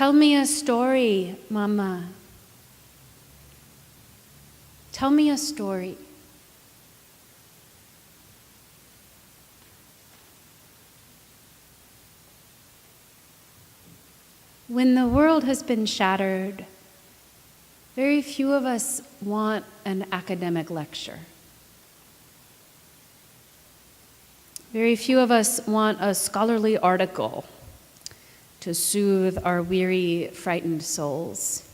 Tell me a story, Mama. Tell me a story. When the world has been shattered, very few of us want an academic lecture. Very few of us want a scholarly article to soothe our weary, frightened souls.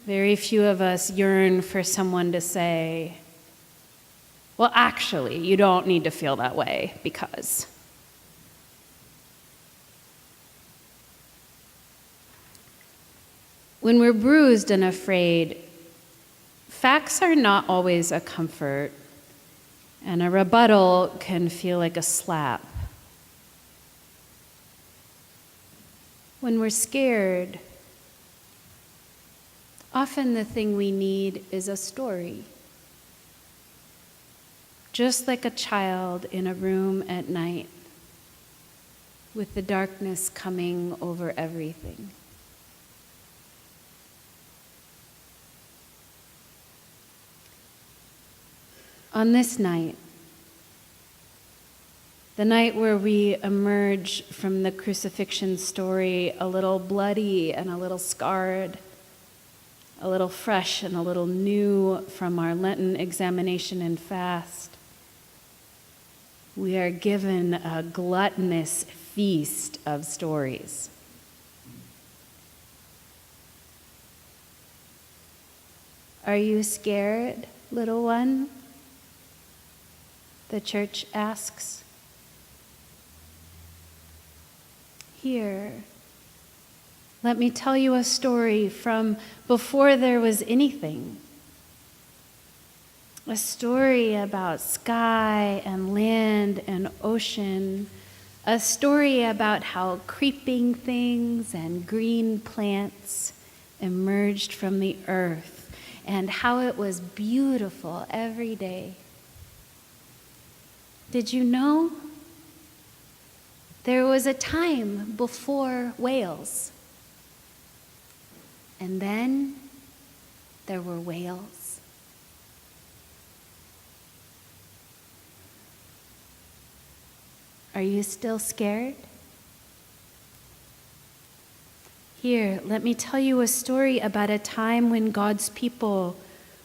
Very few of us yearn for someone to say, well, actually, you don't need to feel that way because. When we're bruised and afraid, facts are not always a comfort, and a rebuttal can feel like a slap. When we're scared, often the thing we need is a story. Just like a child in a room at night, with the darkness coming over everything. On this night, the night where we emerge from the crucifixion story a little bloody and a little scarred, a little fresh and a little new from our Lenten examination and fast, we are given a gluttonous feast of stories. Are you scared, little one? The church asks. Here, let me tell you a story from before there was anything. A story about sky and land and ocean. A story about how creeping things and green plants emerged from the earth and how it was beautiful every day. Did you know? There was a time before whales. And then there were whales. Are you still scared? Here, let me tell you a story about a time when God's people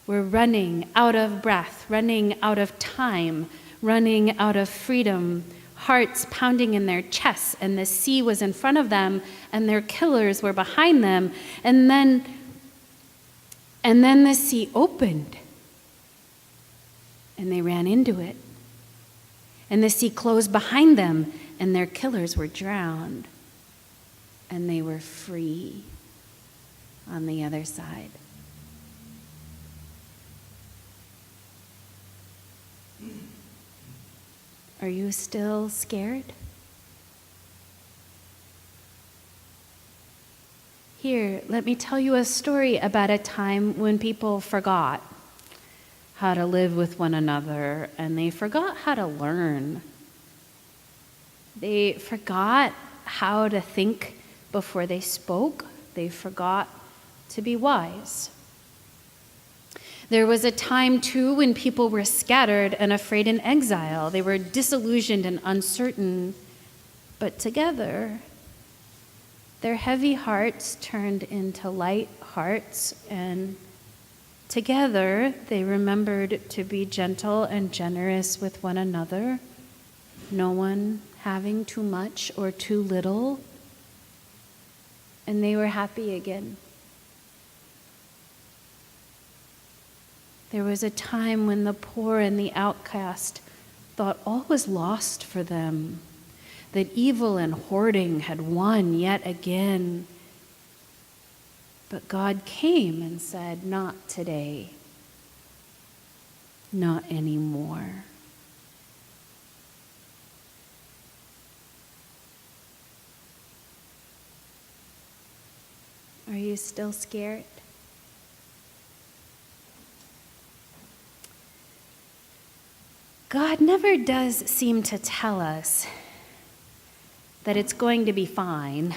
were running out of breath, running out of time, running out of freedom, hearts pounding in their chests, and the sea was in front of them, and their killers were behind them, and then the sea opened, and they ran into it, and the sea closed behind them, and their killers were drowned, and they were free on the other side. Are you still scared? Here, let me tell you a story about a time when people forgot how to live with one another, and they forgot how to learn. They forgot how to think before they spoke. They forgot to be wise. There was a time, too, when people were scattered and afraid in exile. They were disillusioned and uncertain, but together, their heavy hearts turned into light hearts, and together they remembered to be gentle and generous with one another, no one having too much or too little, and they were happy again. There was a time when the poor and the outcast thought all was lost for them, that evil and hoarding had won yet again. But God came and said, not today, not anymore. Are you still scared? God never does seem to tell us that it's going to be fine.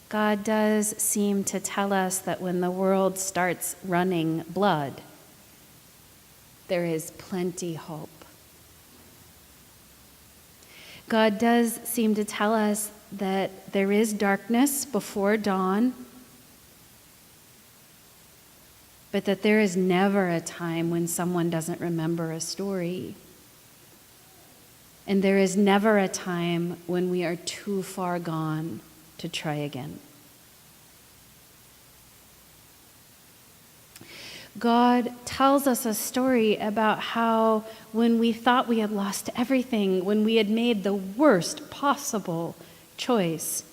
God does seem to tell us that when the world starts running blood, there is plenty hope. God does seem to tell us that there is darkness before dawn, but that there is never a time when someone doesn't remember a story. And there is never a time when we are too far gone to try again. God tells us a story about how when we thought we had lost everything, when we had made the worst possible choice,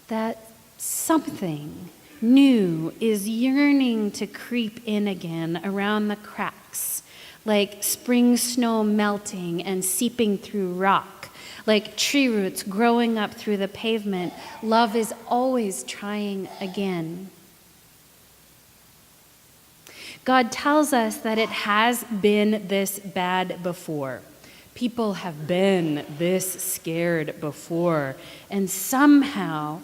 that something new is yearning to creep in again around the cracks, like spring snow melting and seeping through rock, like tree roots growing up through the pavement. Love is always trying again. God tells us that it has been this bad before. People have been this scared before, and somehow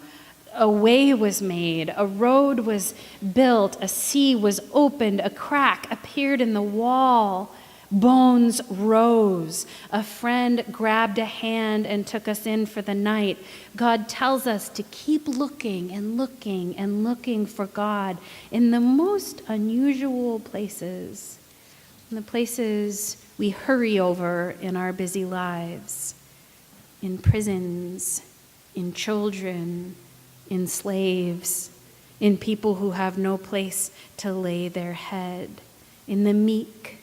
a way was made, a road was built, a sea was opened, a crack appeared in the wall, bones rose, a friend grabbed a hand and took us in for the night. God tells us to keep looking and looking and looking for God in the most unusual places, in the places we hurry over in our busy lives, in prisons, in children, in slaves, in people who have no place to lay their head, in the meek,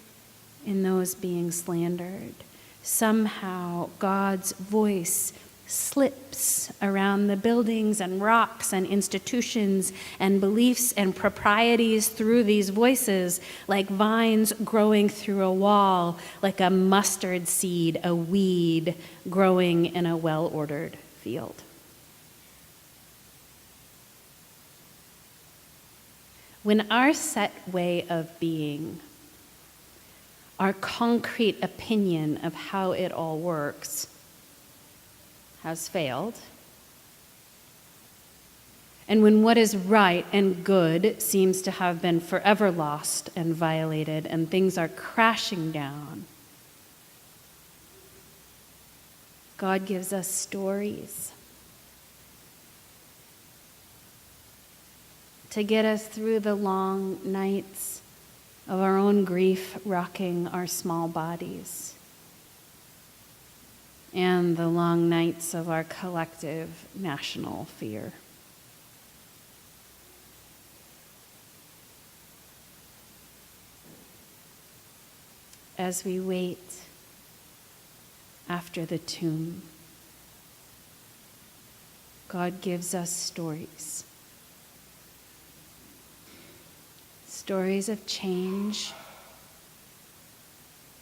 in those being slandered. Somehow God's voice slips around the buildings and rocks and institutions and beliefs and proprieties through these voices, like vines growing through a wall, like a mustard seed, a weed growing in a well-ordered field. When our set way of being, our concrete opinion of how it all works, has failed, and when what is right and good seems to have been forever lost and violated, and things are crashing down, God gives us stories to get us through the long nights of our own grief rocking our small bodies, and the long nights of our collective national fear. As we wait after the tomb, God gives us stories. Stories of change,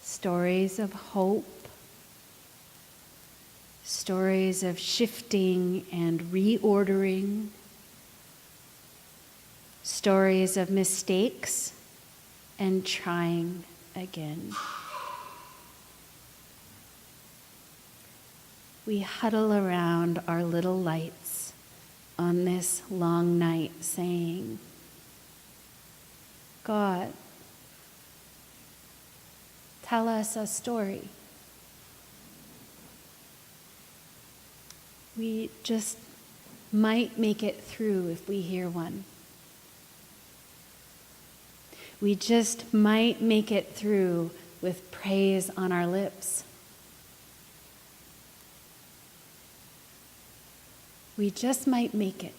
stories of hope, stories of shifting and reordering, stories of mistakes and trying again. We huddle around our little lights on this long night saying, God, tell us a story. We just might make it through if we hear one. We just might make it through with praise on our lips. We just might make it.